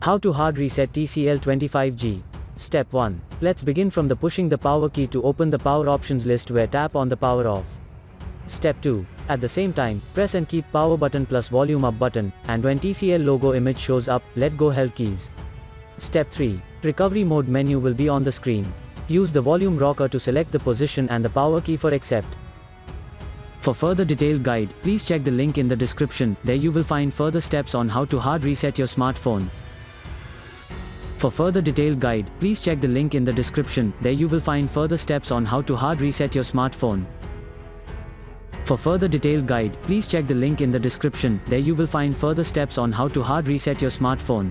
How to hard reset TCL25G. Step 1. Let's begin from the pushing the power key to open the power options list where tap on the power off. Step 2. At the same time, press and keep power button plus volume up button, and when TCL logo image shows up, let go held keys. Step 3. Recovery mode menu will be on the screen. Use the volume rocker to select the position and the power key for accept. For further detailed guide, please check the link in the description. There you will find further steps on how to hard reset your smartphone. For further detailed guide, please check the link in the description. There you will find further steps on how to hard reset your smartphone. For further detailed guide, please check the link in the description. There you will find further steps on how to hard reset your smartphone.